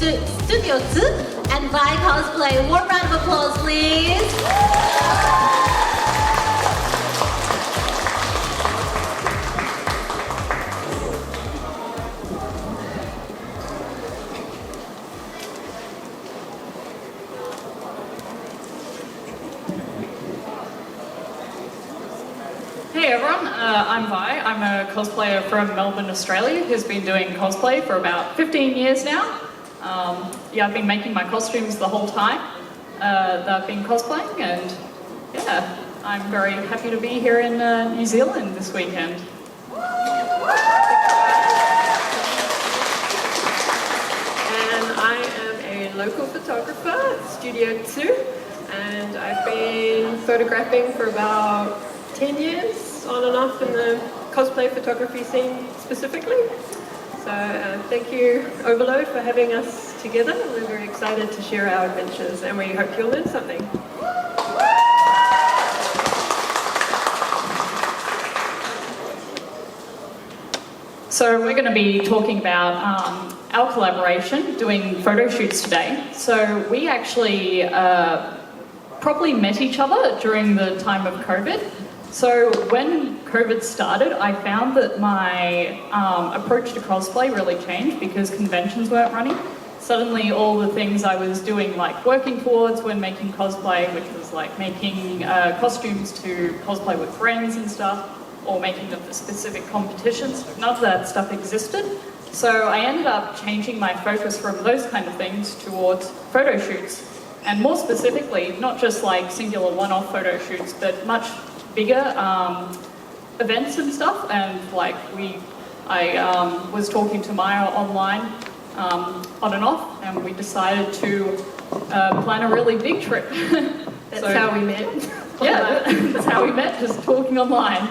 StudioTsu and Vi Cosplay. Warm round of applause, please. Hey everyone, I'm Vi. I'm a cosplayer from Melbourne, Australia, who's been doing cosplay for about 15 years now. Yeah, I've been making my costumes the whole time that I've been cosplaying, and yeah, I'm very happy to be here in New Zealand this weekend. And I am a local photographer at StudioTsu, and I've been photographing for about 10 years, on and off in the cosplay photography scene specifically. So thank you, Overload, for having us together. We're very excited to share our adventures, and we hope you'll learn something. So we're going to be talking about our collaboration, doing photo shoots today. So we actually probably met each other during the time of COVID. So when COVID started, I found that my approach to cosplay really changed because conventions weren't running. Suddenly all the things I was doing, like working towards when making cosplay, which was like making costumes to cosplay with friends and stuff, or making them for specific competitions, none of that stuff existed. So I ended up changing my focus from those kind of things towards photo shoots. And more specifically, not just like singular one-off photo shoots, but much bigger events and stuff. And like I was talking to Maya online on and off, and we decided to plan a really big trip. That's how we met. Yeah, that's how we met, just talking online.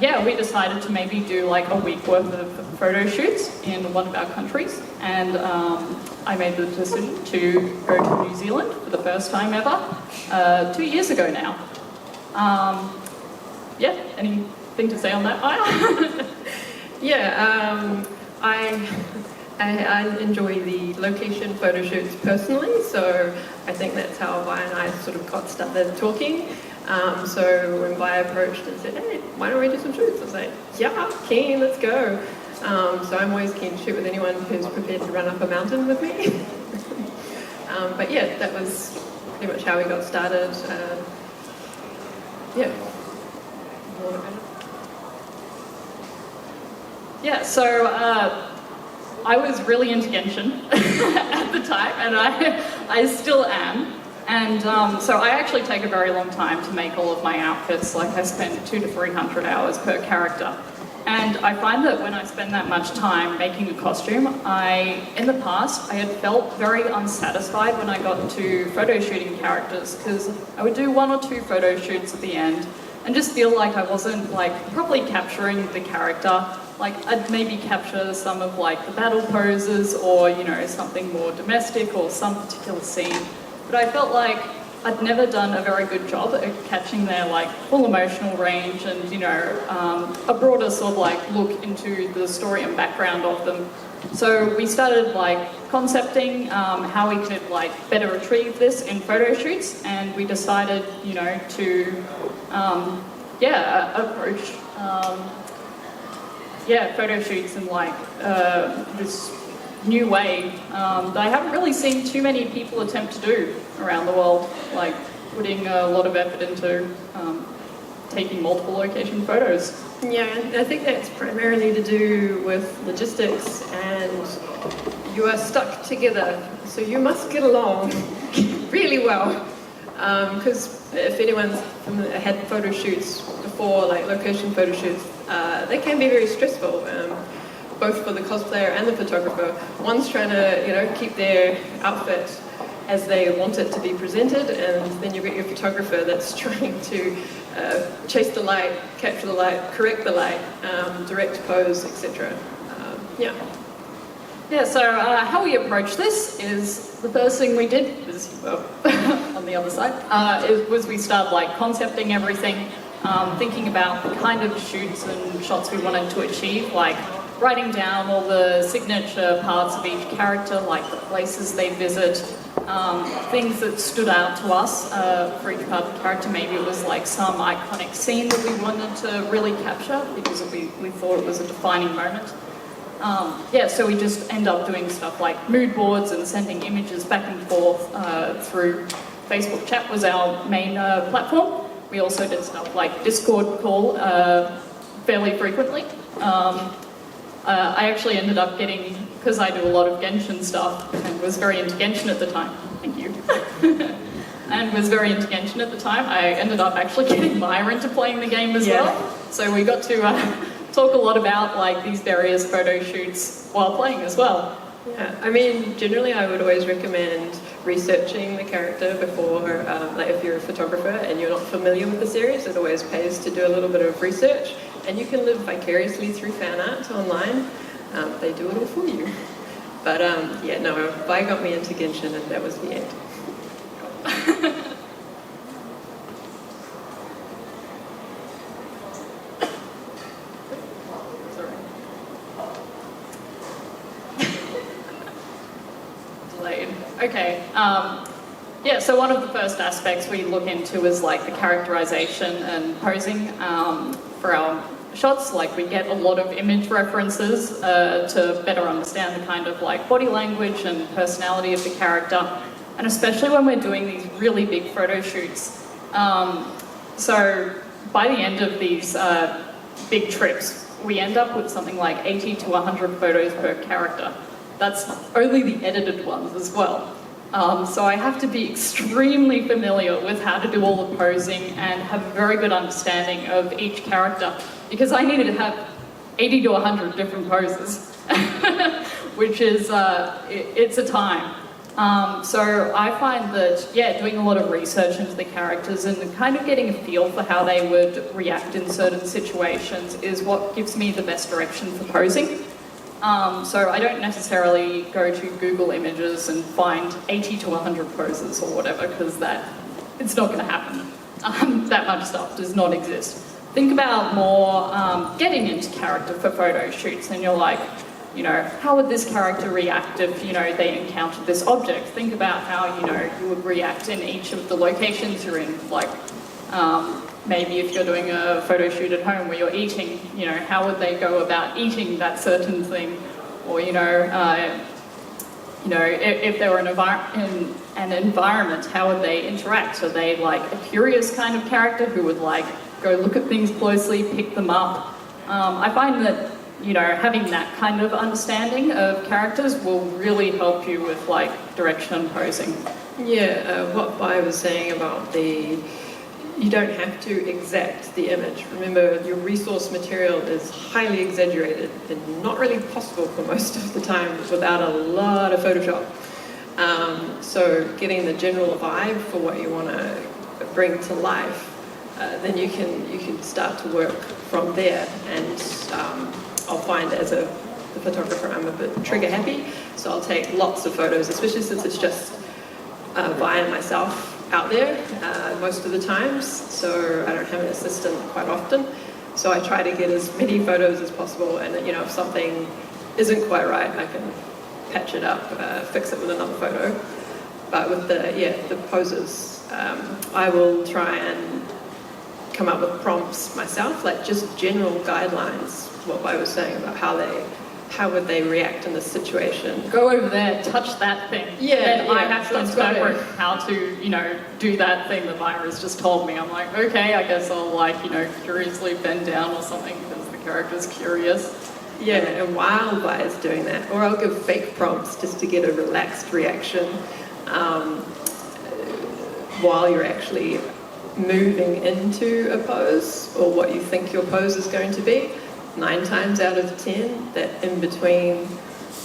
Yeah, we decided to maybe do like a week worth of photo shoots in one of our countries, and I made the decision to go to New Zealand for the first time ever 2 years ago now. Yeah, anything to say on that, Maya? Yeah, I enjoy the location photo shoots personally, so I think that's how Vi and I sort of got started talking. So when Vi approached and said, hey, why don't we do some shoots? I was like, yeah, keen, let's go. So I'm always keen to shoot with anyone who's prepared to run up a mountain with me. But yeah, that was pretty much how we got started. Yeah. Yeah, so I was really into Genshin at the time, and I still am. And so I actually take a very long time to make all of my outfits. Like I spend 200 to 300 hours per character. And I find that when I spend that much time making a costume, in the past, I had felt very unsatisfied when I got to photo shooting characters, because I would do 1 or 2 photo shoots at the end and just feel like I wasn't like properly capturing the character. Like I'd maybe capture some of like the battle poses, or you know, something more domestic or some particular scene. But I felt like I'd never done a very good job at catching their like full emotional range and, you know, a broader sort of like look into the story and background of them. So we started like concepting how we could like better retrieve this in photo shoots, and we decided, you know, to approach photo shoots in like this new way that I haven't really seen too many people attempt to do around the world, like putting a lot of effort into taking multiple location photos. Yeah, I think that's primarily to do with logistics, and you are stuck together, so you must get along really well. Because if anyone's had photo shoots before, like location photo shoots, they can be very stressful. Both for the cosplayer and the photographer. One's trying to, you know, keep their outfit as they want it to be presented, and then you've got your photographer that's trying to chase the light, capture the light, correct the light, direct pose, etc. Yeah, so how we approach this is, the first thing we did was, on the other side, was we started like concepting everything, thinking about the kind of shoots and shots we wanted to achieve, like writing down all the signature parts of each character, like the places they visit, things that stood out to us for each part of the character. Maybe it was like some iconic scene that we wanted to really capture because we thought it was a defining moment. Yeah, so we just end up doing stuff like mood boards and sending images back and forth through Facebook chat was our main platform. We also did stuff like Discord call fairly frequently. I actually ended up getting, because I do a lot of Genshin stuff and was very into Genshin at the time, thank you, and was very into Genshin at the time, I ended up actually getting Maya into playing the game as well. So we got to talk a lot about like these various photo shoots while playing as well. Yeah, I mean, generally I would always recommend researching the character before, like if you're a photographer and you're not familiar with the series, it always pays to do a little bit of research, and you can live vicariously through fan art online. They do it all for you. But yeah, no, Vi got me into Genshin and that was the end. Okay, yeah, so one of the first aspects we look into is like the characterization and posing for our shots. Like we get a lot of image references to better understand the kind of like body language and personality of the character, and especially when we're doing these really big photo shoots. So by the end of these big trips, we end up with something like 80 to 100 photos per character. That's only the edited ones as well. So I have to be extremely familiar with how to do all the posing and have a very good understanding of each character, because I needed to have 80 to 100 different poses, which is, it's a time. So I find that, yeah, doing a lot of research into the characters and kind of getting a feel for how they would react in certain situations is what gives me the best direction for posing. So I don't necessarily go to Google Images and find 80 to 100 poses or whatever, because it's not going to happen. That much stuff does not exist. Think about more getting into character for photo shoots, and you're like, you know, how would this character react if, you know, they encountered this object? Think about how, you know, you would react in each of the locations you're in, like, maybe if you're doing a photo shoot at home where you're eating, you know, how would they go about eating that certain thing? Or, if they were in an environment, how would they interact? Are they like a curious kind of character who would like go look at things closely, pick them up? I find that, you know, having that kind of understanding of characters will really help you with like direction and posing. Yeah, what Vi was saying about you don't have to exact the image. Remember, your resource material is highly exaggerated and not really possible for most of the time without a lot of Photoshop. So getting the general vibe for what you want to bring to life, then you can start to work from there. And I'll find as a photographer I'm a bit trigger happy, so I'll take lots of photos, especially since it's just Vi and myself out there most of the times, so I don't have an assistant quite often. So I try to get as many photos as possible, and you know, if something isn't quite right, I can patch it up, fix it with another photo. But with the poses, I will try and come up with prompts myself, like just general guidelines, what I was saying about how would they react in this situation. Go over there, touch that thing. Yeah, I have to interpret how to, you know, do that thing that Myra's just told me. I'm like, okay, I guess I'll like, you know, curiously bend down or something because the character's curious. Yeah, and while Vi's doing that, or I'll give fake prompts just to get a relaxed reaction while you're actually moving into a pose or what you think your pose is going to be. 9 times out of 10, that in between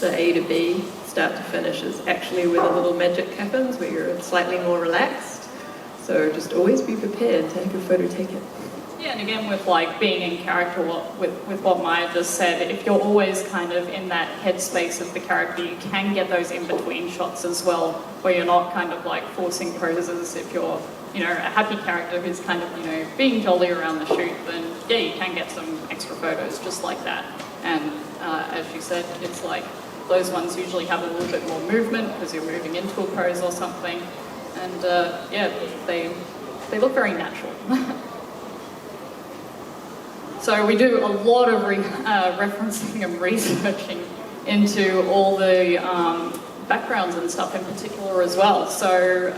the A to B, start to finish, is actually where the little magic happens, where you're slightly more relaxed. So just always be prepared to have your photo taken. Yeah, and again with like being in character with what Maya just said, if you're always kind of in that headspace of the character, you can get those in-between shots as well, where you're not kind of like forcing poses. If you're, you know, a happy character who's kind of, you know, being jolly around the shoot, then yeah, you can get some extra photos just like that. And as you said, it's like those ones usually have a little bit more movement because you're moving into a pose or something. And yeah, they look very natural. So we do a lot of referencing and researching into all the backgrounds and stuff in particular as well. So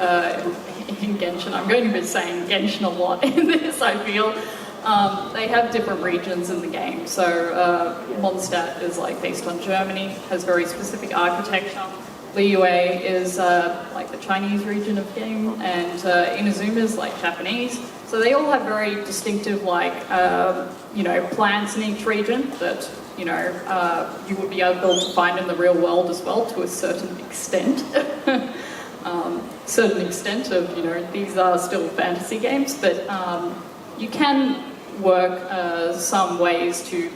in Genshin, I'm going to be saying Genshin a lot in this, I feel. They have different regions in the game. So Mondstadt is like based on Germany, has very specific architecture. Liyue is like the Chinese region of the game, and Inazuma is like Japanese. So they all have very distinctive, like, you know, plants in each region that, you know, you would be able to find in the real world as well to a certain extent. Certain extent of, you know, these are still fantasy games, but you can work some ways to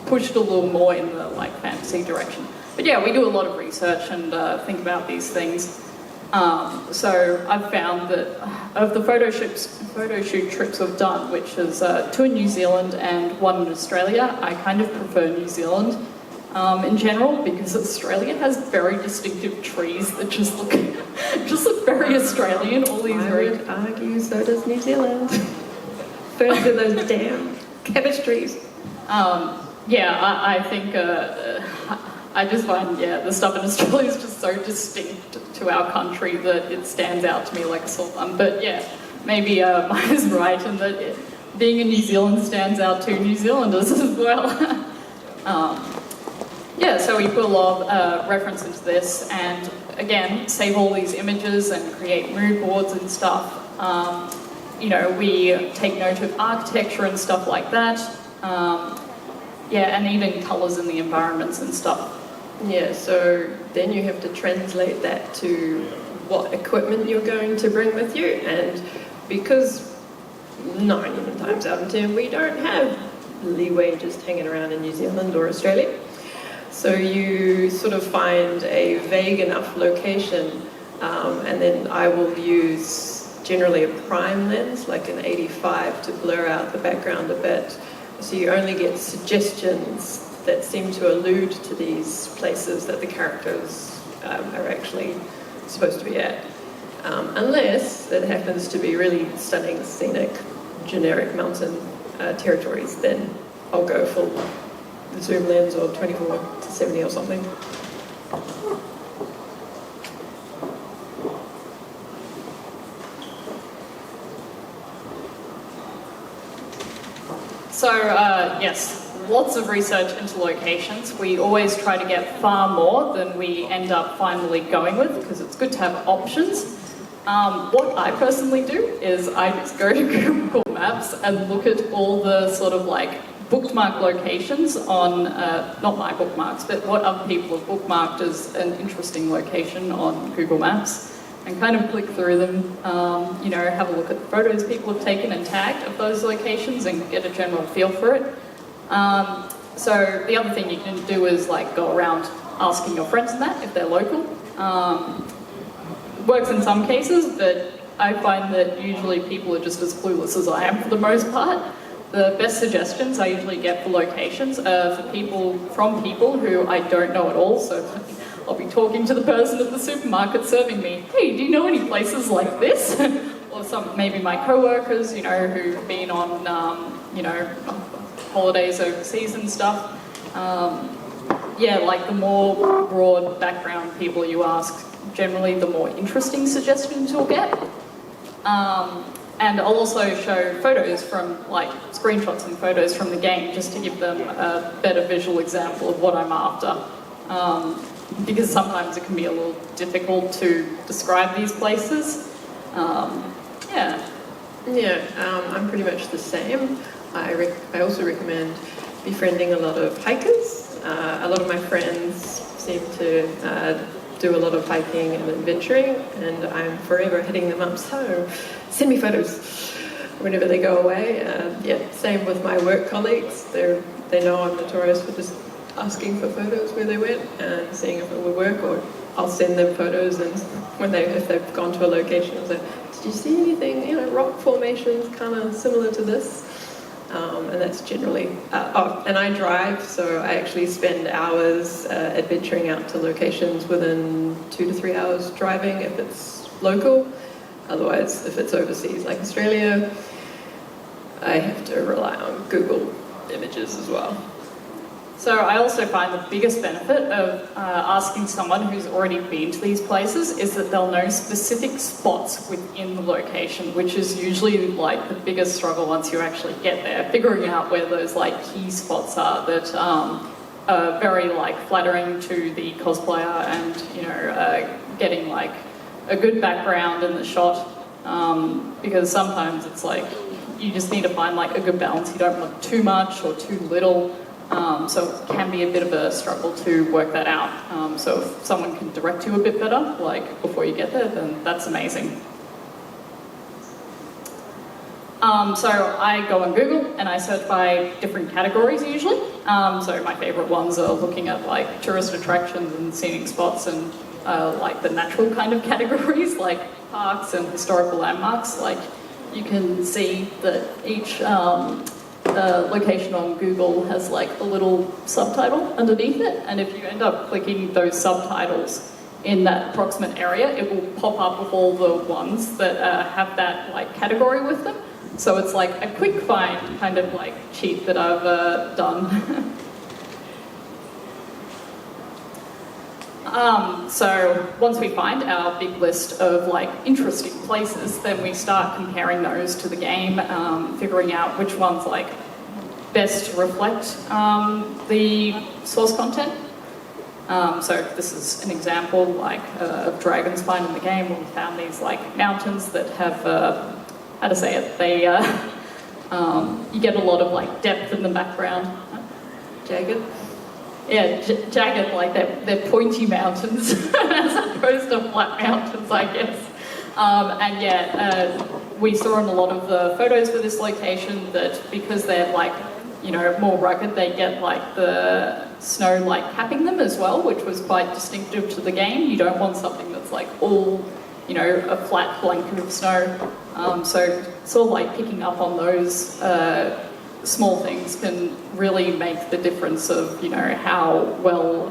push it a little more in the, like, fantasy direction. But yeah, we do a lot of research and think about these things. So I've found that of the photo shoot trips I've done, which is 2 in New Zealand and 1 in Australia, I kind of prefer New Zealand in general because Australia has very distinctive trees that just look very Australian. All these I would argue so does New Zealand. First of those damn cabbage trees. Yeah, I think I just find, yeah, the stuff in Australia is just so distinct to our country that it stands out to me like a sore thumb. But yeah, maybe mine is right in that being in New Zealand stands out to New Zealanders as well. Yeah, so we put a lot of reference into this and again, save all these images and create mood boards and stuff. You know, we take note of architecture and stuff like that. Yeah, and even colours in the environments and stuff. Yeah, so then you have to translate that to what equipment you're going to bring with you, and because 9 times out of 10 we don't have leeway just hanging around in New Zealand or Australia, so you sort of find a vague enough location, and then I will use generally a prime lens, like an 85, to blur out the background a bit, so you only get suggestions that seem to allude to these places that the characters are actually supposed to be at. Unless it happens to be really stunning, scenic, generic mountain territories, then I'll go full zoom lens or 24 to 70 or something. So, yes. Lots of research into locations. We always try to get far more than we end up finally going with because it's good to have options. What I personally do is I just go to Google Maps and look at all the sort of like bookmark locations on, not my bookmarks, but what other people have bookmarked as an interesting location on Google Maps and kind of click through them, you know, have a look at the photos people have taken and tagged of those locations and get a general feel for it. So the other thing you can do is like go around asking your friends and that if they're local. Works in some cases, but I find that usually people are just as clueless as I am for the most part. The best suggestions I usually get for locations are from people who I don't know at all. So I'll be talking to the person at the supermarket serving me, hey, do you know any places like this? Or maybe my co-workers, you know, who've been on, you know, holidays overseas and stuff. Yeah, like the more broad background people you ask, generally the more interesting suggestions you'll get. And I'll also show photos from, like, screenshots and photos from the game just to give them a better visual example of what I'm after. Because sometimes it can be a little difficult to describe these places. Yeah. Yeah, I'm pretty much the same. I also recommend befriending a lot of hikers. A lot of my friends seem to do a lot of hiking and adventuring, and I'm forever hitting them up, so send me photos whenever they go away. Yeah, same with my work colleagues. They know I'm notorious for just asking for photos where they went and seeing if it would work, or I'll send them photos, and if they've gone to a location, I'll say, did you see anything, you know, rock formations kind of similar to this? And that's generally, and I drive, so I actually spend hours adventuring out to locations within 2 to 3 hours driving if it's local. Otherwise, if it's overseas, like Australia, I have to rely on Google Images as well. So I also find the biggest benefit of asking someone who's already been to these places is that they'll know specific spots within the location, which is usually like the biggest struggle once you actually get there, figuring out where those like key spots are that are very like flattering to the cosplayer, and you know, getting like a good background in the shot, because sometimes it's like you just need to find like a good balance. You don't want too much or too little. So it can be a bit of a struggle to work that out. So if someone can direct you a bit better, like before you get there, then that's amazing. So I go on Google and I search by different categories usually. So my favourite ones are looking at like tourist attractions and scenic spots, and like the natural kind of categories like parks and historical landmarks. Like you can see that each location on Google has like a little subtitle underneath it, and if you end up clicking those subtitles in that approximate area, it will pop up with all the ones that have that like category with them. So it's like a quick find kind of like cheat that I've done. So once we find our big list of like interesting places, then we start comparing those to the game, figuring out which ones like best reflect the source content. So this is an example like of Dragon's Spine in the game, where we found these like mountains that have, how to say it, they, you get a lot of like depth in the background. Jagged? Yeah, jagged, like they're pointy mountains as opposed to flat mountains, I guess. And yeah, we saw in a lot of the photos for this location that because they're like, you know, more rugged, they get like the snow like capping them as well, which was quite distinctive to the game. You don't want something that's like all, you know, a flat blanket of snow. So sort of like picking up on those small things can really make the difference of, you know, how well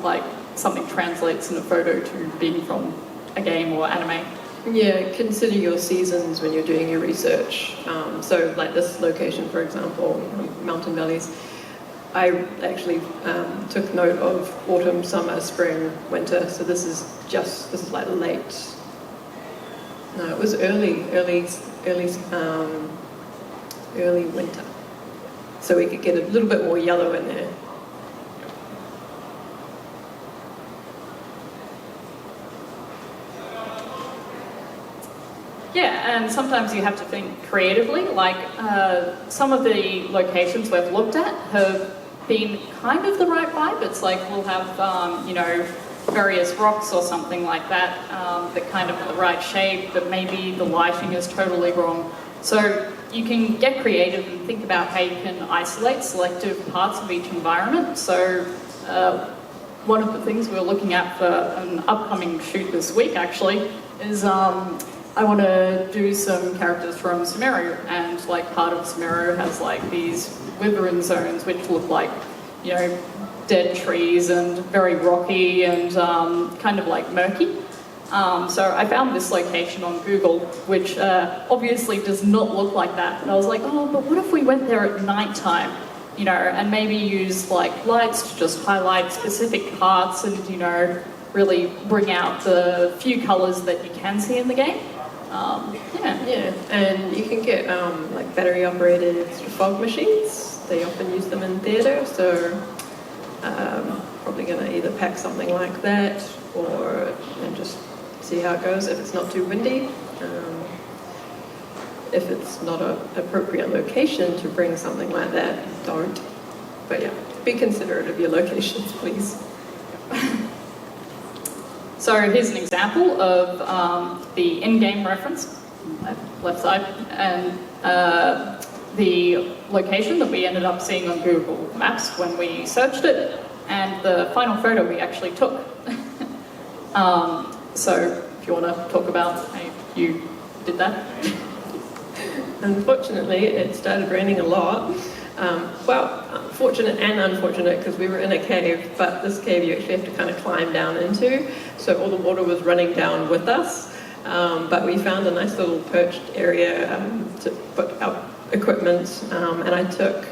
like something translates in a photo to being from a game or anime. Yeah, consider your seasons when you're doing your research. So like this location, for example, Mountain Valleys, I actually took note of autumn, summer, spring, winter. So this is like late. No, it was early winter. So we could get a little bit more yellow in there. Yeah, and sometimes you have to think creatively. Like some of the locations we've looked at have been kind of the right vibe. It's like we'll have, you know, various rocks or something like that that kind of the right shape, but maybe the lighting is totally wrong. So you can get creative and think about how you can isolate selective parts of each environment. So one of the things we're looking at for an upcoming shoot this week actually is I want to do some characters from Sumeru, and like part of Sumeru has like these wyvern zones which look like, you know, dead trees and very rocky and kind of like murky. So I found this location on Google, which obviously does not look like that. And I was like, oh, but what if we went there at nighttime, you know, and maybe use like lights to just highlight specific parts and, you know, really bring out the few colours that you can see in the game. Yeah, and you can get like battery operated fog machines. They often use them in theatre, so probably going to either pack something like that and just see how it goes if it's not too windy. If it's not an appropriate location to bring something like that, don't. But yeah, be considerate of your locations, please. So here's an example of the in-game reference, left side, and the location that we ended up seeing on Google Maps when we searched it, and the final photo we actually took. So if you want to talk about how you did that. Unfortunately, it started raining a lot. Well, fortunate and unfortunate because we were in a cave, but this cave you actually have to kind of climb down into, so all the water was running down with us. But we found a nice little perched area to put our equipment, and I took,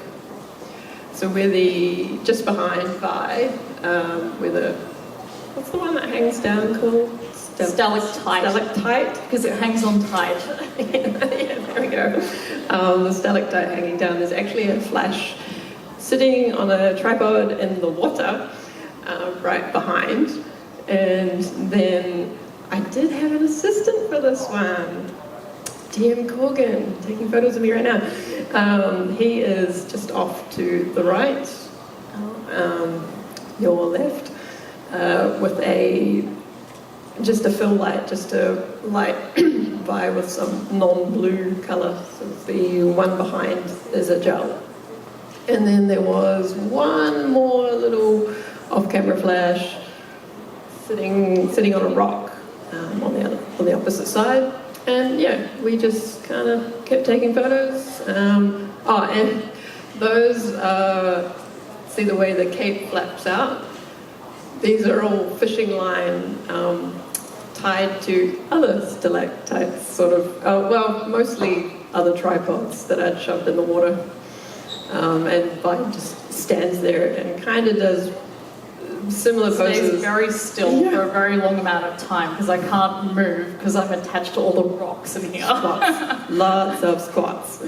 so we're just behind what's the one that hangs down called? Stalactite. Stalactite? Because it hangs on tight. Yeah, there we go. The stalactite hanging down. There's actually a flash sitting on a tripod in the water right behind. And then I did have an assistant for this one. DM Corgan, taking photos of me right now. He is just off to the right, your left, with just a fill light, just a light by with some non-blue colour. So the one behind is a gel. And then there was one more little off-camera flash sitting on a rock on the opposite side. And yeah, we just kind of kept taking photos. And those, see the way the cape flaps out? These are all fishing line tied to other stalactites, sort of, well, mostly other tripods that I'd shoved in the water. And Vine just stands there and kind of does similar poses. Stays very still for a very long amount of time because I can't move because I'm attached to all the rocks in here. Squats. Lots of squats.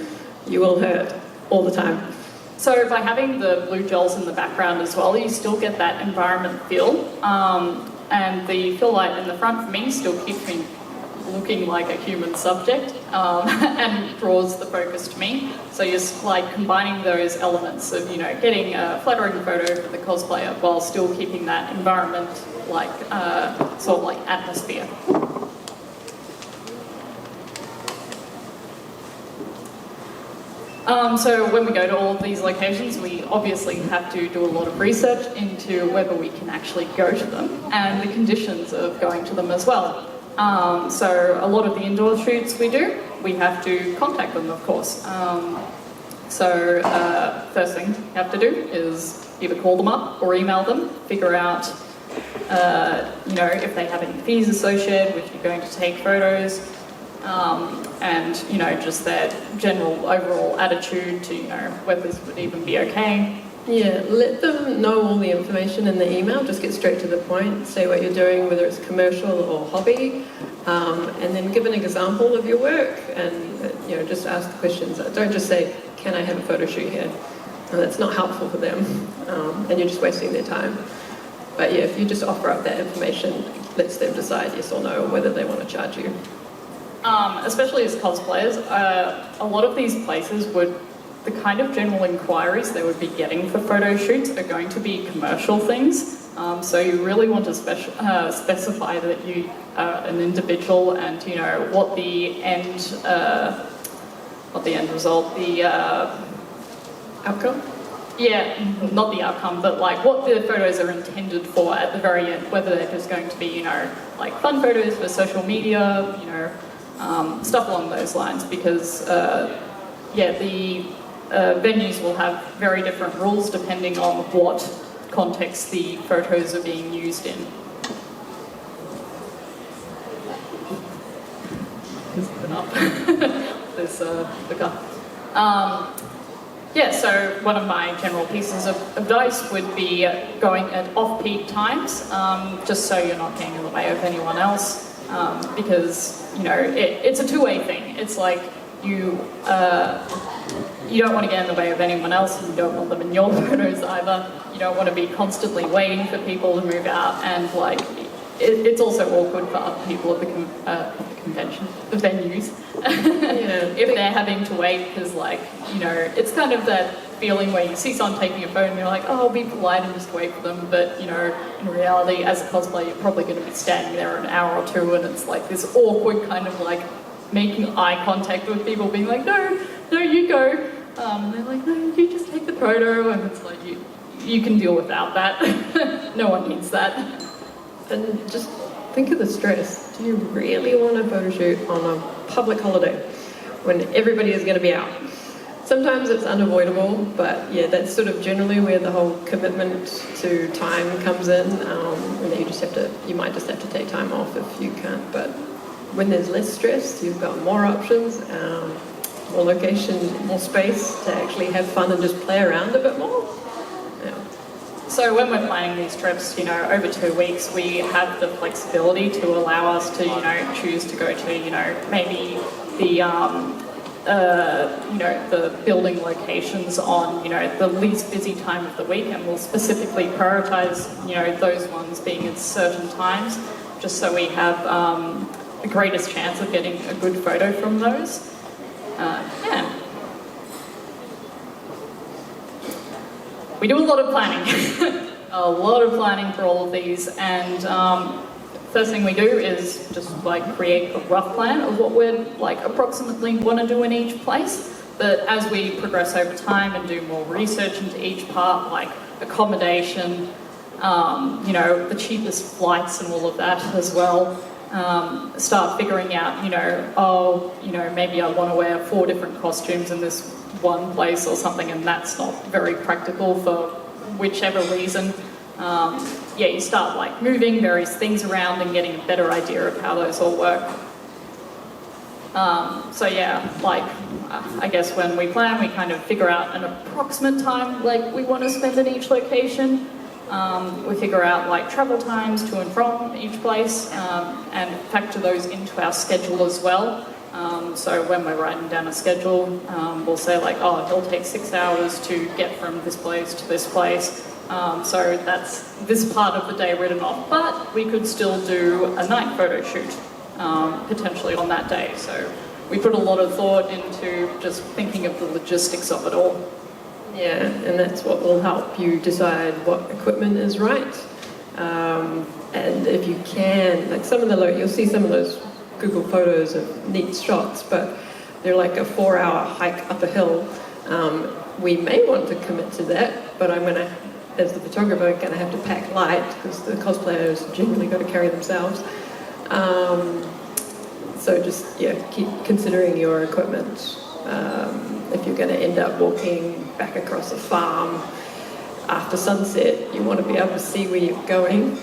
You will hurt all the time. So by having the blue gels in the background as well, you still get that environment feel. And the fill light in the front for me still keeps me looking like a human subject and draws the focus to me. So you're like combining those elements of, getting a flattering photo for the cosplayer while still keeping that environment like, sort of like atmosphere. So when we go to all of these locations, we obviously have to do a lot of research into whether we can actually go to them and the conditions of going to them as well. So a lot of the indoor shoots we do, we have to contact them, of course. First thing you have to do is either call them up or email them, figure out, if they have any fees associated with you going to take photos, and just their general overall attitude to whether this would even be okay. Yeah, let them know all the information in the email. Just get straight to the point. Say what you're doing, whether it's commercial or hobby, and then give an example of your work. And just ask the questions. Don't just say, "Can I have a photo shoot here?" And that's not helpful for them, and you're just wasting their time. But yeah, if you just offer up that information, it lets them decide yes or no, or whether they want to charge you. Especially as cosplayers, a lot of these places the kind of general inquiries they would be getting for photo shoots are going to be commercial things. So you really want to specify that you are an individual and what the end result, the Outcome? Yeah, not the outcome, but like what the photos are intended for at the very end, whether they're just going to be, like fun photos for social media, stuff along those lines, because the venues will have very different rules depending on what context the photos are being used in. Just open up. There's the gun. So one of my general pieces of advice would be going at off-peak times, just so you're not getting in the way of anyone else, because, it's a two-way thing. It's like you don't want to get in the way of anyone else, and you don't want them in your photos either. You don't want to be constantly waiting for people to move out, and it's also awkward for other people at the convention, the venues, if they're having to wait, because it's kind of that feeling where you see someone taking a photo and you're like, oh, I'll be polite and just wait for them, but in reality, as a cosplayer, you're probably going to be standing there an hour or two, and it's like this awkward kind of making eye contact with people, being like, no, you go, and they're like, no, you just take the photo, and it's like, you can deal without that. No one needs that. And just think of the stress. Do you really want a photo shoot on a public holiday when everybody is going to be out. Sometimes it's unavoidable, but yeah, that's sort of generally where the whole commitment to time comes in. And then you might just have to take time off if you can't. But when there's less stress, you've got more options, more location, more space to actually have fun and just play around a bit more. Yeah. So when we're planning these trips, over 2 weeks, we have the flexibility to allow us to, choose to go to, maybe the the building locations on, the least busy time of the week, and we'll specifically prioritize, those ones being at certain times, just so we have the greatest chance of getting a good photo from those. Yeah. We do a lot of planning, a lot of planning for all of these, and first thing we do is just create a rough plan of what we'd approximately want to do in each place. But as we progress over time and do more research into each part, like accommodation, the cheapest flights and all of that as well, start figuring out, maybe I want to wear 4 different costumes in this one place or something, and that's not very practical for whichever reason. You start moving various things around and getting a better idea of how those all work. I guess when we plan, we kind of figure out an approximate time we want to spend in each location. We figure out travel times to and from each place, and factor those into our schedule as well. So when we're writing down a schedule, we'll say it'll take 6 hours to get from this place to this place. So that's this part of the day written off, but we could still do a night photo shoot, potentially on that day. So we put a lot of thought into just thinking of the logistics of it all. Yeah, and that's what will help you decide what equipment is right. And if you can, you'll see some of those Google photos of neat shots, but they're a 4-hour hike up a hill. We may want to commit to that, but I'm going to, as the photographer, going to have to pack light because the cosplayers generally got to carry themselves. So just, keep considering your equipment. If you're going to end up walking back across a farm after sunset, you want to be able to see where you're going.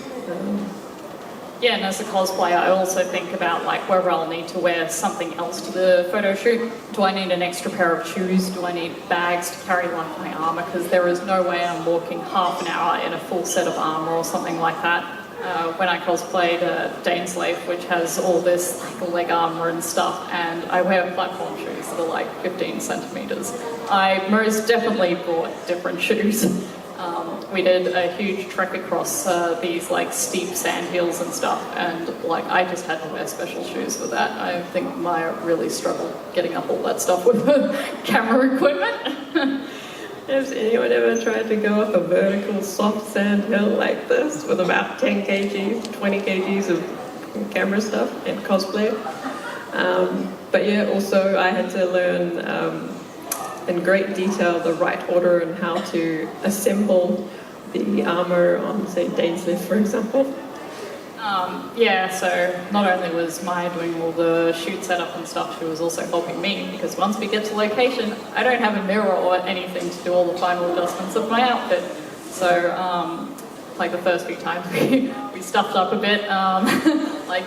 Yeah, and as a cosplayer, I also think about whether I'll need to wear something else to the photo shoot. Do I need an extra pair of shoes? Do I need bags to carry my armour? Because there is no way I'm walking half an hour in a full set of armour or something like that. When I cosplayed Daneslave, which has all this leg armour and stuff, and I wear platform shoes that are 15 centimetres. I most definitely brought different shoes. We did a huge trek across these steep sand hills and stuff, and I just had to wear special shoes for that. I think Maya really struggled getting up all that stuff with her camera equipment. Has anyone ever tried to go up a vertical soft sand hill like this with about 10 kgs, 20 kgs of camera stuff and cosplay? But yeah, also I had to learn in great detail the right order and how to assemble the armour on, say, Daneslave, for example. So not only was Maya doing all the shoot setup and stuff, she was also helping me, because once we get to location, I don't have a mirror or anything to do all the final adjustments of my outfit. So, the first few times we stuffed up a bit.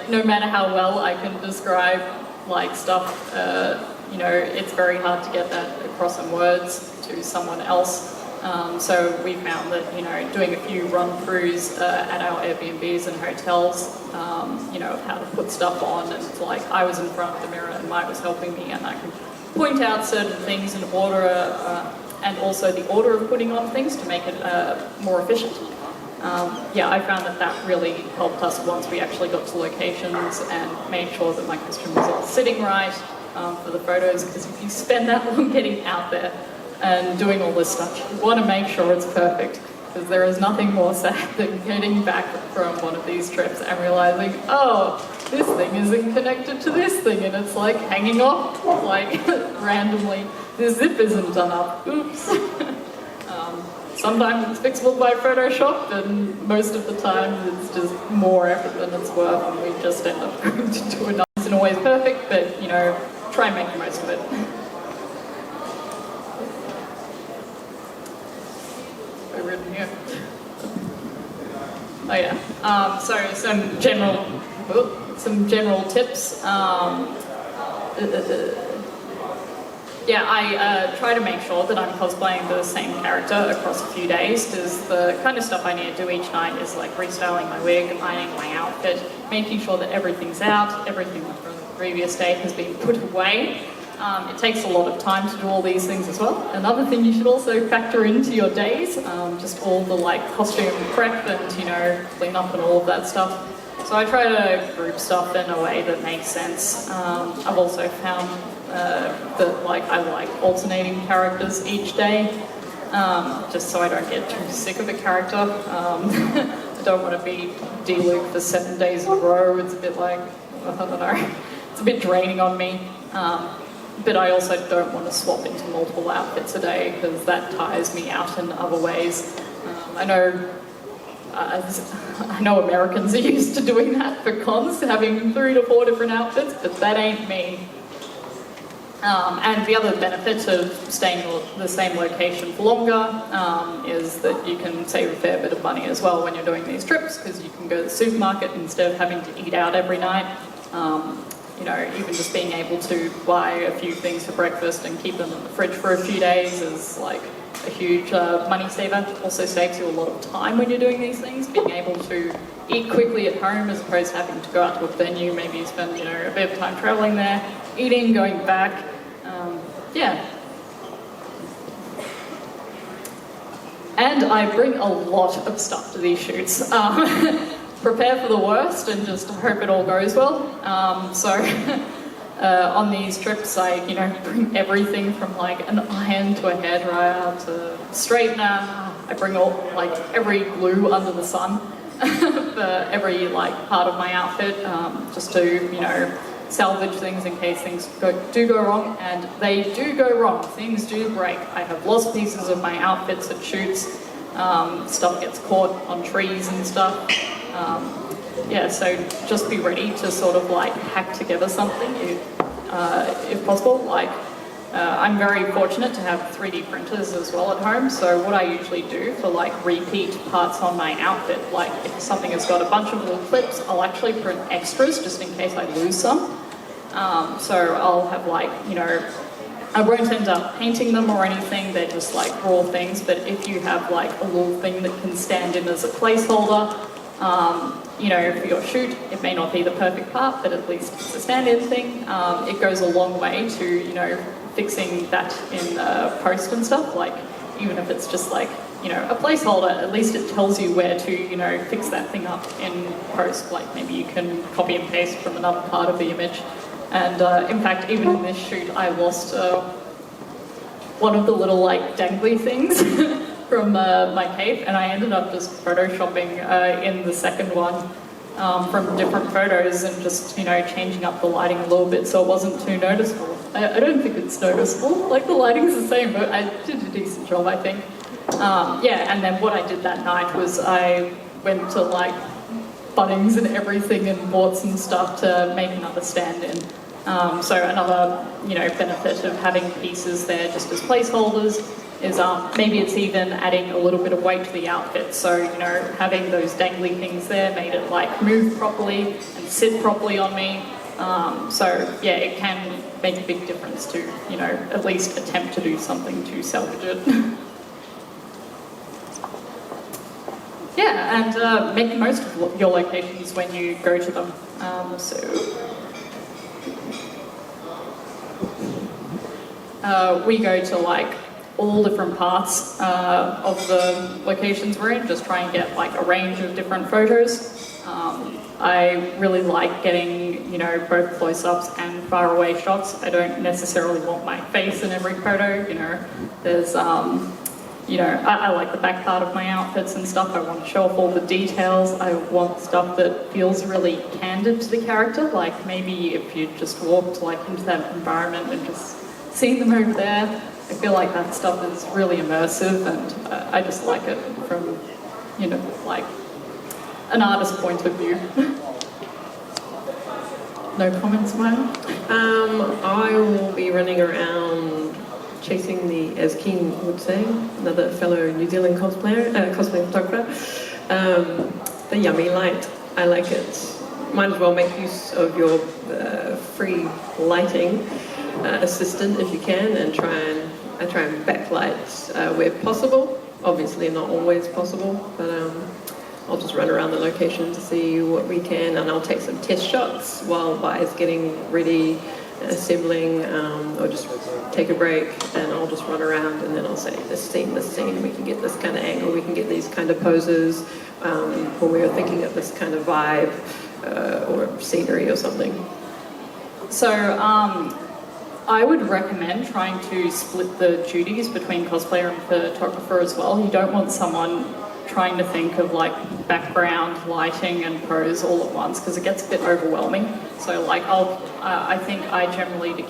No matter how well I can describe stuff, it's very hard to get that across in words to someone else. So we found that, doing a few run-throughs at our Airbnbs and hotels, of how to put stuff on, and I was in front of the mirror and Mike was helping me, and I could point out certain things in order, and also the order of putting on things to make it more efficient. I found that really helped us once we actually got to locations and made sure that my costume was all sitting right for the photos, because if you spend that long getting out there and doing all this stuff, you want to make sure it's perfect, because there is nothing more sad than getting back from one of these trips and realizing, oh, this thing isn't connected to this thing, and it's hanging off randomly. The zip isn't done up. Oops. Sometimes it's fixable by Photoshop, and most of the time it's just more effort than it's worth, and we just end up going to do it. It's not always perfect, but try and make the most of it. I've written here. Oh yeah. So some general tips. Yeah, I try to make sure that I'm cosplaying the same character across a few days, because the kind of stuff I need to do each night is like restyling my wig, ironing my outfit, making sure that everything's out, everything from the previous day has been put away. It takes a lot of time to do all these things as well. Another thing you should also factor into your days, just all the like costume prep and, you know, clean up and all of that stuff. So I try to group stuff in a way that makes sense. I've also found that like I like alternating characters each day, just so I don't get too sick of a character. I don't want to be D-Luke for 7 days in a row. It's a bit like, I don't know, it's a bit draining on me. But I also don't want to swap into multiple outfits a day, because that tires me out in other ways. I know Americans are used to doing that for cons, having 3 to 4 different outfits, but that ain't me. And the other benefit of staying in the same location for longer is that you can save a fair bit of money as well when you're doing these trips, because you can go to the supermarket instead of having to eat out every night. You know, even just being able to buy a few things for breakfast and keep them in the fridge for a few days is like a huge money saver. Also saves you a lot of time when you're doing these things, being able to eat quickly at home as opposed to having to go out to a venue, maybe you spend, you know, a bit of time traveling there, eating, going back. Yeah. And I bring a lot of stuff to these shoots. Prepare for the worst and just hope it all goes well. On these trips, I, you know, bring everything from like an iron to a hairdryer to straightener. I bring all, like, every glue under the sun for every like part of my outfit, just to, you know, salvage things in case things do go wrong, and they do go wrong. Things do break. I have lost pieces of my outfits at shoots. Stuff gets caught on trees and stuff. Yeah, so just be ready to sort of like hack together something if possible. Like, I'm very fortunate to have 3D printers as well at home, so what I usually do for like repeat parts on my outfit, like if something has got a bunch of little clips, I'll actually print extras just in case I lose some. So I'll have like, you know, I won't end up painting them or anything, they're just like raw things, but if you have like a little thing that can stand in as a placeholder, you know, for your shoot, it may not be the perfect part, but at least it's a stand-in thing. It goes a long way to, you know, fixing that in post and stuff, like even if it's just like, you know, a placeholder, at least it tells you where to, you know, fix that thing up in post, like maybe you can copy and paste from another part of the image. And in fact, even in this shoot, I lost one of the little like dangly things from my cape, and I ended up just photoshopping in the second one from different photos and just, you know, changing up the lighting a little bit so it wasn't too noticeable. I don't think it's noticeable, like the lighting's the same, but I did a decent job, I think. Yeah, and then what I did that night was I went to like Bunnings and everything and bought some stuff to make another stand-in. So another, you know, benefit of having pieces there just as placeholders is maybe it's even adding a little bit of weight to the outfit. So, you know, having those dangly things there made it like move properly and sit properly on me. So yeah, it can make a big difference to, you know, at least attempt to do something to salvage it. Yeah, and make the most of your locations when you go to them. We go to like all different parts of the locations we're in, just try and get like a range of different photos. I really like getting, you know, both close-ups and far-away shots. I don't necessarily want my face in every photo, you know. There's, you know, I like the back part of my outfits and stuff. I want to show off all the details. I want stuff that feels really candid to the character, like maybe if you just walked like into that environment and just seen them over there. I feel like that stuff is really immersive, and I just like it from, you know, like an artist's point of view. No comments, Maya? I running around chasing the, as Keen would say, another fellow New Zealand cosplayer, cosplay photographer, the yummy light. I like it. Might as well make use of your free lighting assistant if you can, and I try and backlight where possible. Obviously not always possible, but I'll just run around the location to see what we can, and I'll take some test shots while Vi's getting ready, assembling, or just take a break, and I'll just run around, and then I'll say, this scene, we can get this kind of angle, we can get these kind of poses, when we were thinking of this kind of vibe, or scenery or something. So, I would recommend trying to split the duties between cosplayer and photographer as well. You don't want someone trying to think of like background, lighting and pose all at once, because it gets a bit overwhelming. So like I think I generally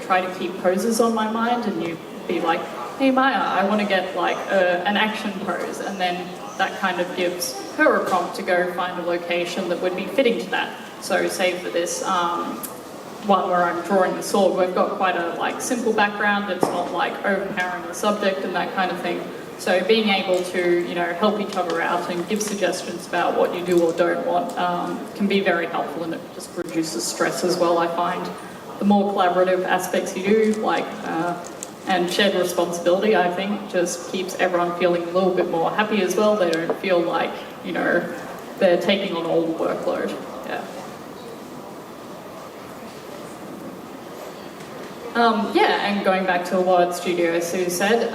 try to keep poses on my mind, and you be like, hey Maya, I want to get like an action pose, and then that kind of gives her a prompt to go find a location that would be fitting to that. So say for this one where I'm drawing the sword, we've got quite a like simple background. It's not like overpowering the subject and that kind of thing. So being able to, you know, help each other out and give suggestions about what you do or don't want can be very helpful, and it just reduces stress as well, I find. The more collaborative aspects you do, like, and shared responsibility, I think, just keeps everyone feeling a little bit more happy as well. They don't feel like, you know, they're taking on all the workload. Yeah. And going back to what StudioTsu said,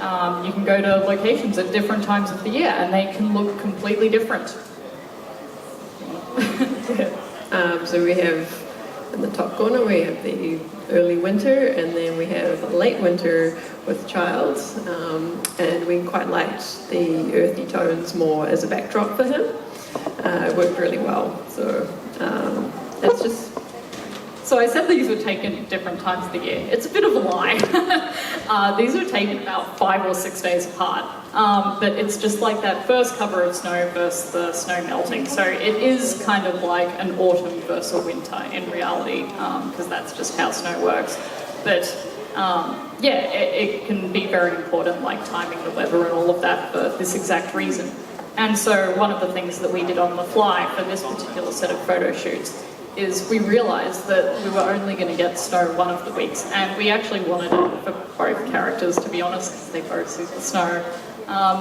you can go to locations at different times of the year and they can look completely different. So we have, in the top corner, we have the early winter, and then we have late winter with child, and we quite liked the earthy tones more as a backdrop for him. It worked really well, so it's just... So I said these were taken at different times of the year. It's a bit of a lie. These were taken about 5 or 6 days apart. But it's just like that first cover of snow versus the snow melting. So it is kind of like an autumn versus a winter in reality, because that's just how snow works. But it can be very important, like timing the weather and all of that for this exact reason. And so one of the things that we did on the fly for this particular set of photo shoots is we realised that we were only going to get snow one of the weeks, and we actually wanted it for both characters, to be honest, because they both suit the snow.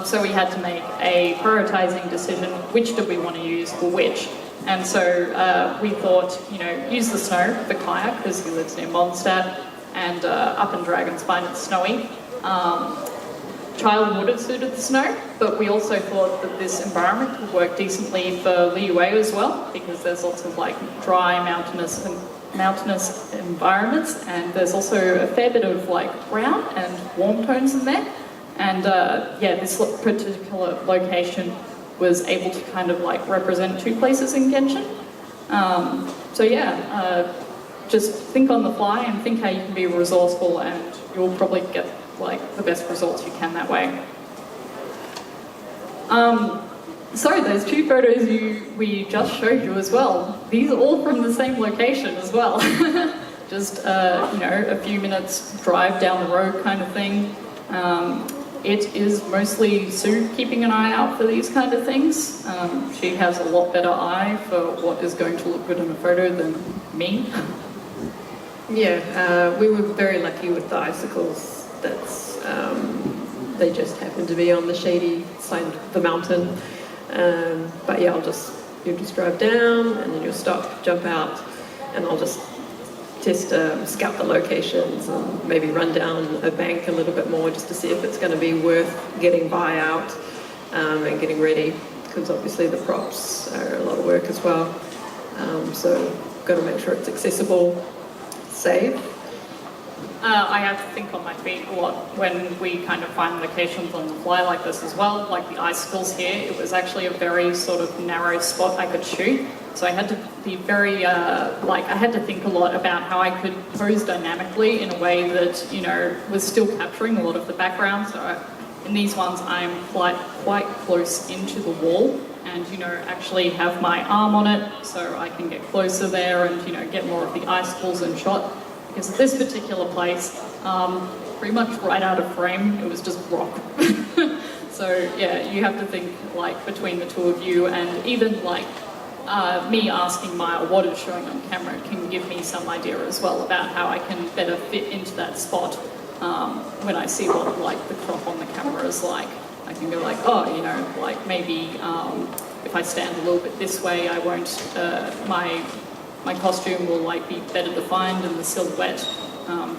So we had to make a prioritising decision, which did we want to use for which. And so we thought, you know, use the snow for Kaya, because he lives near Mondstadt, and up in Dragon's Spine it's snowy. Child would have suited the snow, but we also thought that this environment would work decently for Liyue as well, because there's lots of like dry mountainous environments, and there's also a fair bit of like brown and warm tones in there. And this particular location was able to kind of like represent 2 places in Genshin. Just think on the fly and think how you can be resourceful, and you'll probably get like the best results you can that way. So those 2 photos we just showed you as well, these are all from the same location as well. Just a few minutes drive down the road kind of thing. It is mostly Sue keeping an eye out for these kind of things. She has a lot better eye for what is going to look good in a photo than me. Yeah, we were very lucky with the icicles. They just happened to be on the shady side of the mountain. But yeah, you'll just drive down, and then you'll stop, jump out, and I'll just scout the locations and maybe run down a bank a little bit more just to see if it's going to be worth getting by out and getting ready, because obviously the props are a lot of work as well. So got to make sure it's accessible, safe. I have to think on my feet a lot when we kind of find locations on the fly like this as well. Like the icicles here, it was actually a very sort of narrow spot I could shoot. So I had to be very, I had to think a lot about how I could pose dynamically in a way that, you know, was still capturing a lot of the background. So in these ones, I'm quite close into the wall and, you know, actually have my arm on it so I can get closer there and, you know, get more of the icicles in shot. Because at this particular place, pretty much right out of frame. It was just rock. So yeah, you have to think like between the two of you, and even like me asking Maya what is showing on camera can give me some idea as well about how I can better fit into that spot when I see what like the crop on the camera is like. I can go like, oh, you know, like maybe if I stand a little bit this way, I won't, my costume will like be better defined in the silhouette.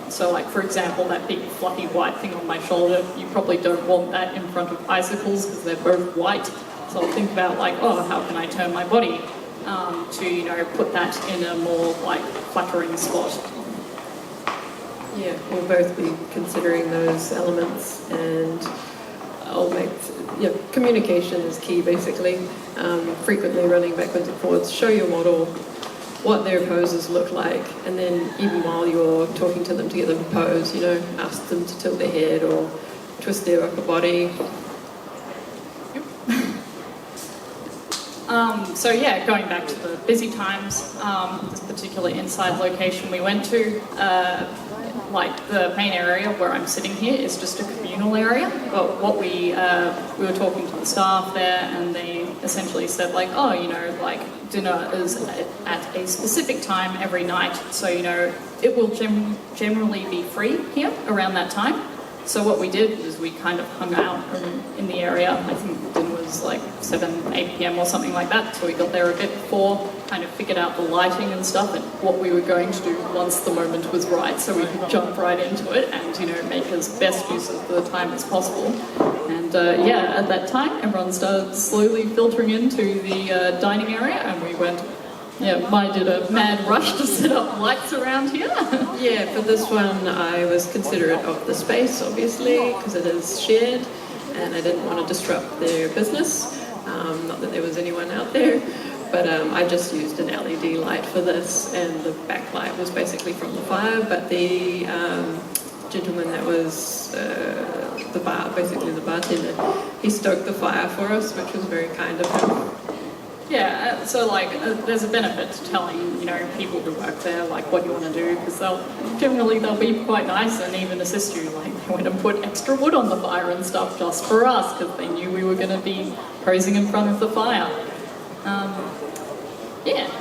So like, for example, that big fluffy white thing on my shoulder, you probably don't want that in front of icicles because they're both white. So I'll think about like, oh, how can I turn my body to, you know, put that in a more like flattering spot. Yeah, we'll both be considering those elements, and I'll make, yeah, communication is key basically. Frequently running backwards and forwards, show your model what their poses look like, and then even while you're talking to them to get them to pose, you know, ask them to tilt their head or twist their upper body. So yeah, going back to the busy times, this particular inside location we went to, like the main area where I'm sitting here is just a communal area. But what we were talking to the staff there, and they essentially said like, oh, you know, like dinner is at a specific time every night, so you know it will generally be free here around that time. So what we did was we kind of hung out in the area. I think dinner was like 7, 8 p.m. or something like that. So we got there a bit before, kind of figured out the lighting and stuff and what we were going to do once the moment was right, so we could jump right into it and, you know, make as best use of the time as possible. And yeah, at that time, everyone started slowly filtering into the dining area, and we went. Yeah, Maya did a mad rush to set up lights around here. Yeah, for this one I was considerate of the space, obviously, because it is shared, and I didn't want to disrupt their business. Not that there was anyone out there, but I just used an LED light for this, and the backlight was basically from the fire, but the gentleman that was basically the bartender, he stoked the fire for us, which was very kind of him. Yeah, so like there's a benefit to telling, you know, people who work there like what you want to do, because they'll be quite nice and even assist you. Like they went and put extra wood on the fire and stuff just for us because they knew we were going to be posing in front of the fire. Yeah.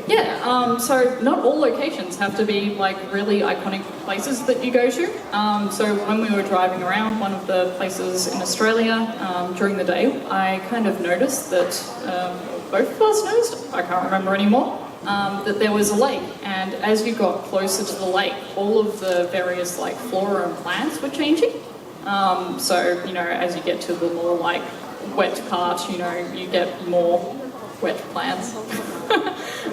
Yeah, so not all locations have to be like really iconic places that you go to. So when we were driving around one of the places in Australia during the day, I kind of noticed that, both of us noticed, I can't remember anymore, that there was a lake, and as you got closer to the lake, all of the various like flora and plants were changing. So, you know, as you get to the more like wet part, you know, you get more wet plants.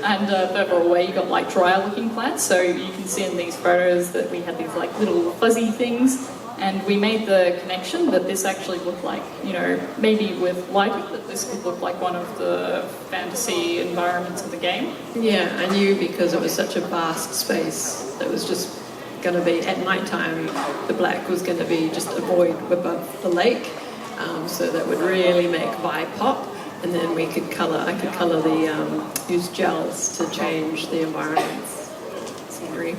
And further away you got like drier looking plants, so you can see in these photos that we had these like little fuzzy things, and we made the connection that this actually looked like, you know, maybe with lighting, that this could look like one of the fantasy environments of the game. Yeah, I knew because it was such a vast space that was just going to be, at night time, the black was going to be just a void above the lake, so that would really make vibe pop. And then I could colour use gels to change the environment's scenery.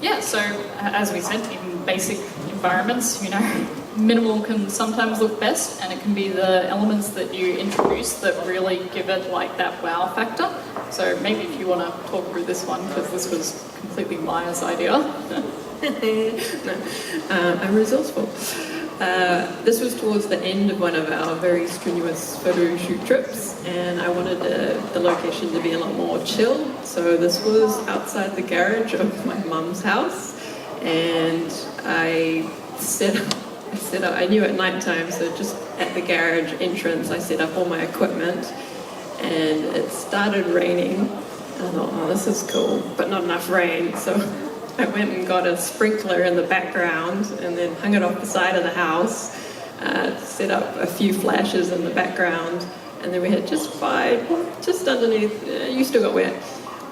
Yeah, so as we said, in basic environments, you know, minimal can sometimes look best, and it can be the elements that you introduce that really give it like that wow factor. So maybe if you want to talk through this one, because this was completely Maya's idea. No, I'm resourceful. This was towards the end of one of our very strenuous photo shoot trips, and I wanted the location to be a lot more chill. So this was outside the garage of my mum's house, and I set up, I knew at night time, so just at the garage entrance I set up all my equipment, and it started raining. I thought, oh, this is cool, but not enough rain, so I went and got a sprinkler in the background and then hung it off the side of the house, set up a few flashes in the background, and then we had just underneath, you still got wet,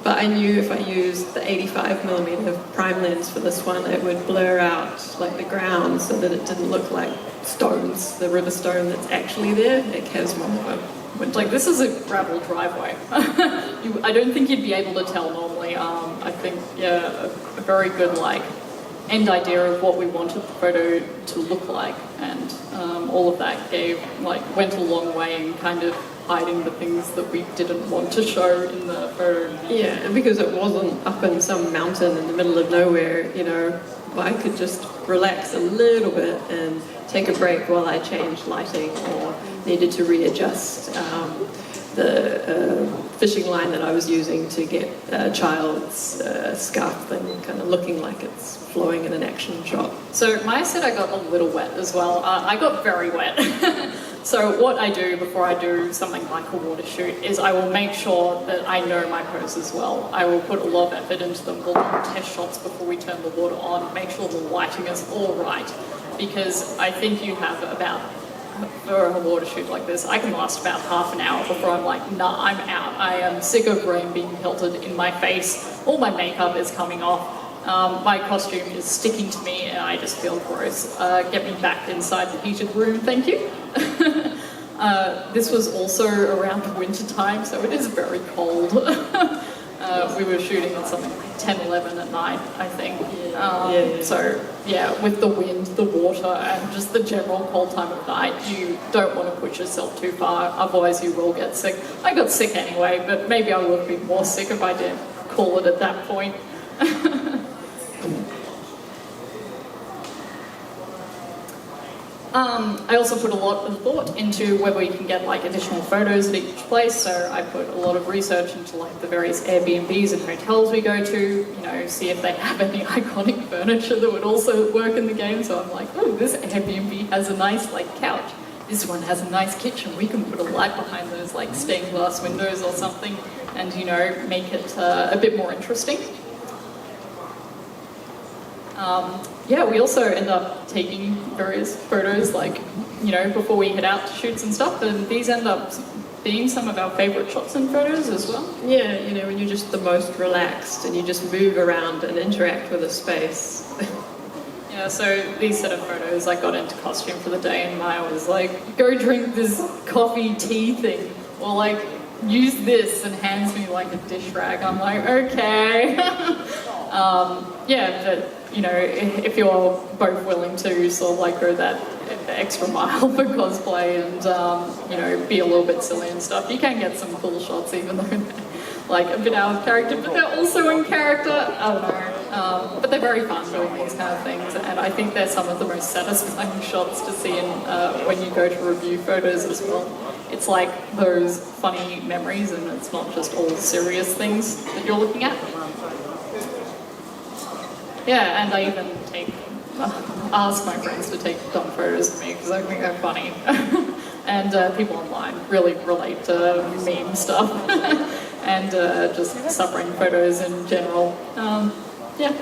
but I knew if I used the 85mm prime lens for this one, it would blur out like the ground so that it didn't look like stones, the river stone that's actually there. It has more of a Like, this is a gravel driveway. I don't think you'd be able to tell normally. I think, yeah, a very good, like, end idea of what we wanted the photo to look like, and all of that went a long way in kind of hiding the things that we didn't want to show in the photo. Yeah, and because it wasn't up in some mountain in the middle of nowhere, you know, I could just relax a little bit and take a break while I changed lighting or needed to readjust the fishing line that I was using to get a child's scarf thing kind of looking like it's flowing in an action shot. So my set I got a little wet as well. I got very wet. So what I do before I do something like a water shoot is I will make sure that I know my poses well. I will put a lot of effort into them. We'll do test shots before we turn the water on, make sure the lighting is all right. Because I think you have about, for a water shoot like this, I can last about half an hour before I'm like, nah, I'm out. I am sick of rain being pelted in my face. All my makeup is coming off. My costume is sticking to me and I just feel gross. Get me back inside the heated room, thank you. This was also around winter time, so it is very cold. We were shooting at something like 10, 11 at night, I think. So, yeah, with the wind, the water, and just the general cold time of night, you don't want to push yourself too far, otherwise you will get sick. I got sick anyway, but maybe I would have been more sick if I didn't call it at that point. I also put a lot of thought into whether you can get like additional photos at each place, so I put a lot of research into like the various Airbnbs and hotels we go to, you know, see if they have any iconic furniture that would also work in the game. So I'm like, oh, this Airbnb has a nice like couch, this one has a nice kitchen, we can put a light behind those like stained glass windows or something and, you know, make it a bit more interesting. Yeah, we also end up taking various photos, like, you know, before we head out to shoots and stuff, and these end up being some of our favourite shots and photos as well. Yeah, you know, when you're just the most relaxed and you just move around and interact with a space. Yeah, so these set of photos, I got into costume for the day and Maya was like, go drink this coffee tea thing, or like, use this, and hands me like a dish rag. I'm like, okay. Yeah, but, you know, if you're both willing to sort of like go that extra mile for cosplay and, you know, be a little bit silly and stuff, you can get some cool shots even though they're like a bit out of character, but they're also in character. I don't know. But they're very fun doing these kind of things, and I think they're some of the most satisfying shots to see in, when you go to review photos as well. It's like those funny memories, and it's not just all serious things that you're looking at. Yeah, and I even ask my friends to take dumb photos of me because I think they're funny. And people online really relate to meme stuff and just suffering photos in general. Yeah,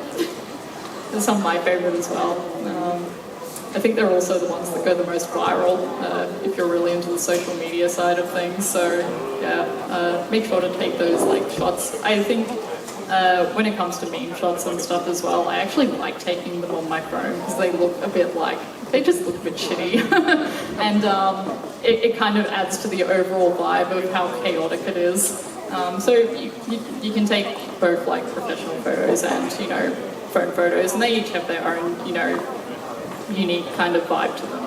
they're some of my favourite as well. I think they're also the ones that go the most viral if you're really into the social media side of things. So yeah, make sure to take those like shots. I think when it comes to meme shots and stuff as well, I actually like taking them on my phone because they look a bit like, they just look a bit shitty. And it kind of adds to the overall vibe of how chaotic it is. So you can take both like professional photos and, you know, phone photos, and they each have their own, you know, unique kind of vibe to them.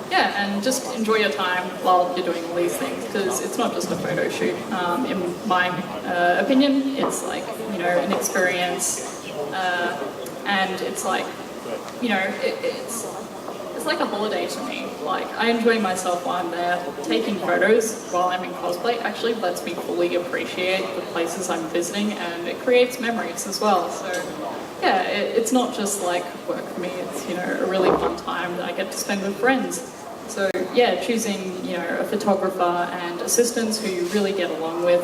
Yeah, and just enjoy your time while you're doing all these things, because it's not just a photo shoot. In my opinion, it's like, you know, an experience, and it's like, you know, it's like a holiday to me. Like, I enjoy myself while I'm there. Taking photos while I'm in cosplay actually lets me fully appreciate the places I'm visiting, and it creates memories as well. So yeah, it's not just like work for me, it's, you know, a really fun time that I get to spend with friends. So yeah, choosing, you know, a photographer and assistants who you really get along with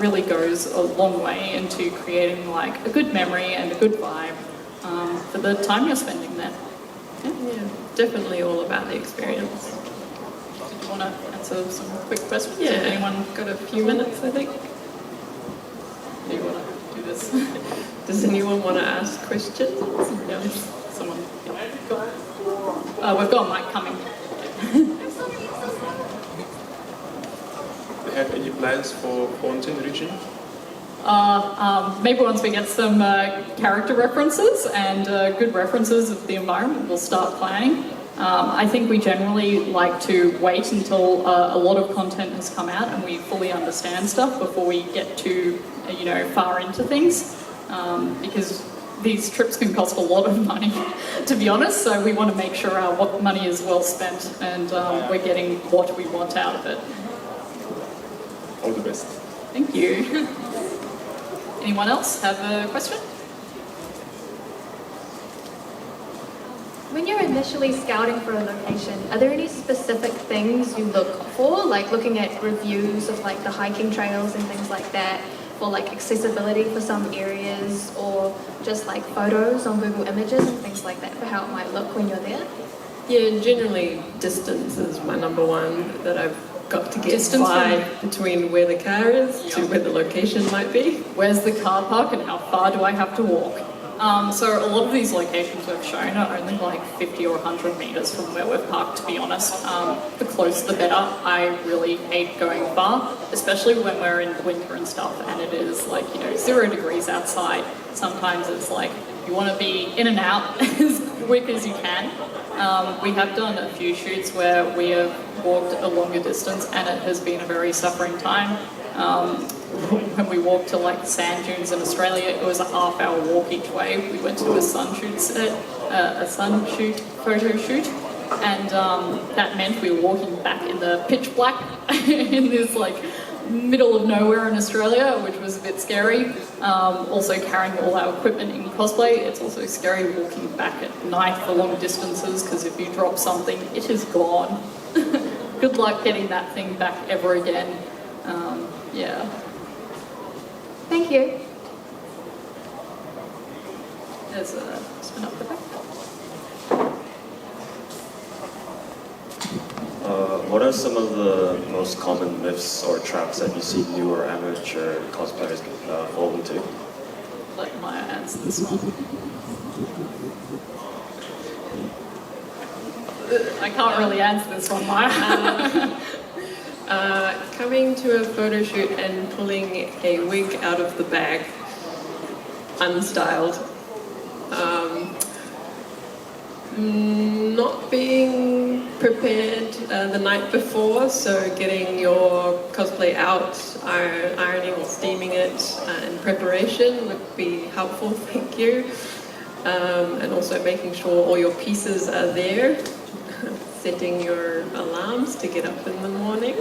really goes a long way into creating like a good memory and a good vibe for the time you're spending there. Yeah, definitely all about the experience. Do you want to answer some quick questions? Yeah, Anyone got a few minutes, I think. Do you want to do this? Does anyone want to ask questions? Yeah, someone. We've got a mic coming. plans for content region? Maybe once we get some character references and good references of the environment, we'll start planning. I think we generally like to wait until a lot of content has come out and we fully understand stuff before we get too, far into things, because these trips can cost a lot of money, to be honest. So we want to make sure our money is well spent and we're getting what we want out of it. All the best. Thank you. Anyone else have a question? When you're initially scouting for a location, are there any specific things you look for, like looking at reviews of like the hiking trails and things like that, for like accessibility for some areas, or just like photos on Google Images and things like that for how it might look when you're there? Yeah, generally distance is my number one that I've got to get Distance by between where the car is to where the location might be. Where's the car park and how far do I have to walk? So a lot of these locations we've shown are only like 50 or 100 metres from where we're parked, to be honest. The closer the better. I really hate going far, especially when we're in winter and stuff and it is like, 0 degrees outside. Sometimes it's like you want to be in and out as quick as you can. We have done a few shoots where we have walked a longer distance and it has been a very suffering time. When we walked to like sand dunes in Australia, it was a half-hour walk each way. We went to a sun shoot photo shoot, and that meant we were walking back in the pitch black in this like middle of nowhere in Australia, which was a bit scary. Also carrying all our equipment in cosplay, it's also scary walking back at night for long distances because if you drop something, it is gone. Good luck getting that thing back ever again. Yeah. Thank you. There's a spin up the back. What are some of the most common myths or traps that you see newer amateur cosplayers fall into? Let Maya answer this one. I can't really answer this one, Maya. Coming to a photo shoot and pulling a wig out of the bag, unstyled. Not being prepared the night before, so getting your cosplay out, ironing or steaming it in preparation would be helpful, thank you. And also making sure all your pieces are there. Setting your alarms to get up in the morning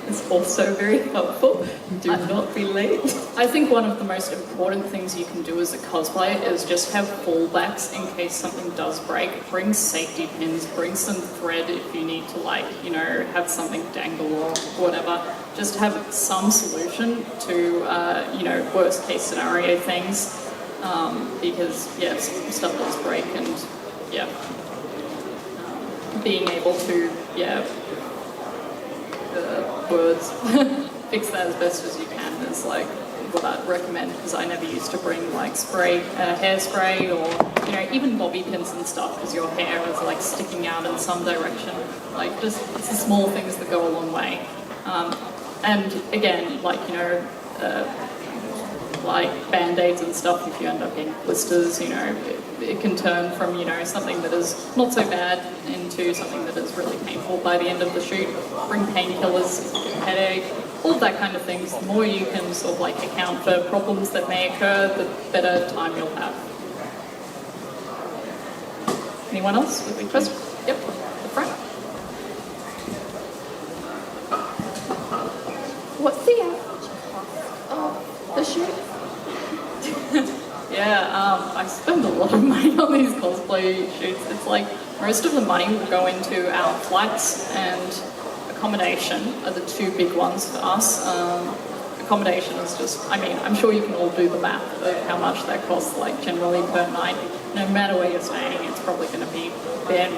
is also very helpful. Do not be late. I think one of the most important things you can do as a cosplayer is just have fallbacks in case something does break. Bring safety pins, bring some thread if you need to have something dangle or whatever. Just have some solution to, worst case scenario things because, stuff does break and, being able to, words, fix that as best as you can is like what I'd recommend, because I never used to bring like hairspray or, even bobby pins and stuff because your hair is like sticking out in some direction. Like it's the small things that go a long way. And again, like band-aids and stuff, if you end up getting blisters, it can turn from, something that is not so bad into something that is really painful by the end of the shoot. Bring painkillers, headache, all of that kind of things. The more you can sort of like account for problems that may occur, the better time you'll have. Anyone else with a question? Yep, the front. What's the average cost of the shoot? I spend a lot of money on these cosplay shoots. It's like most of the money will go into our flights and accommodation are the two big ones for us. Accommodation is just, I'm sure you can all do the math of how much that costs, like generally per night. No matter where you're staying, it's probably going to be bare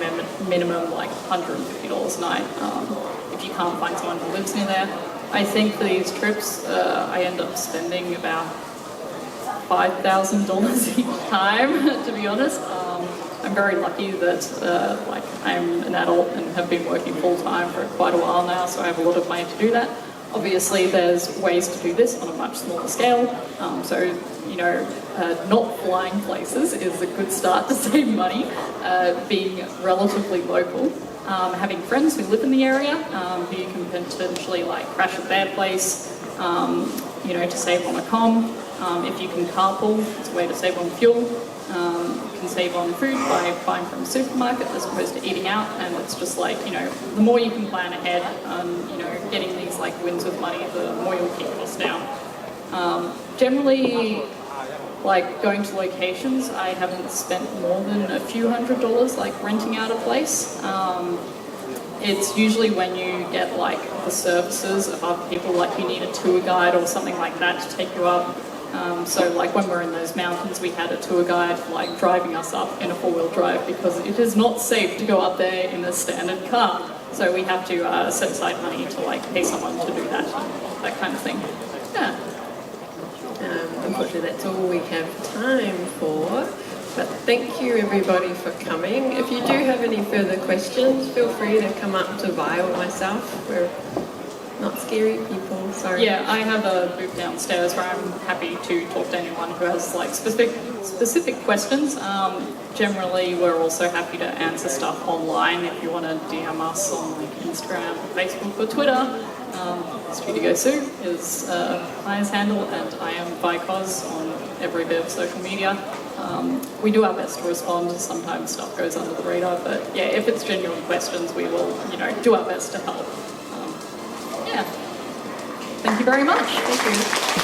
minimum like $150 a night if you can't find someone who lives near there. I think for these trips, I end up spending about $5,000 each time, to be honest. I'm very lucky that I'm an adult and have been working full-time for quite a while now, so I have a lot of money to do that. Obviously, there's ways to do this on a much smaller scale. So, you know, not flying places is a good start to save money. Being relatively local, having friends who live in the area, who you can potentially like crash at their place, you know, to save on a comm. If you can carpool, it's a way to save on fuel. You can save on food by buying from a supermarket as opposed to eating out, and it's just like, you know, the more you can plan ahead, you know, getting these like wins with money, the more you'll keep costs down. Generally, like going to locations, I haven't spent more than a few $100s like renting out a place. It's usually when you get like the services of other people, like you need a tour guide or something like that to take you up. So like when we're in those mountains, we had a tour guide like driving us up in a 4-wheel drive because it is not safe to go up there in a standard car. So we have to set aside money to like pay someone to do that kind of thing. Yeah. Unfortunately, that's all we have time for. But thank you everybody for coming. If you do have any further questions, feel free to come up to Vi or myself. We're not scary people, sorry. Yeah, I have a booth downstairs where I'm happy to talk to anyone who has like specific questions. Generally, we're also happy to answer stuff online if you want to DM us on like Instagram, Facebook, or Twitter. StudioTsu is Maya's handle, and I am Vicos on every bit of social media. We do our best to respond. Sometimes stuff goes under the radar, but yeah, if it's genuine questions, we will, you know, do our best to help. Yeah. Thank you very much. Thank you.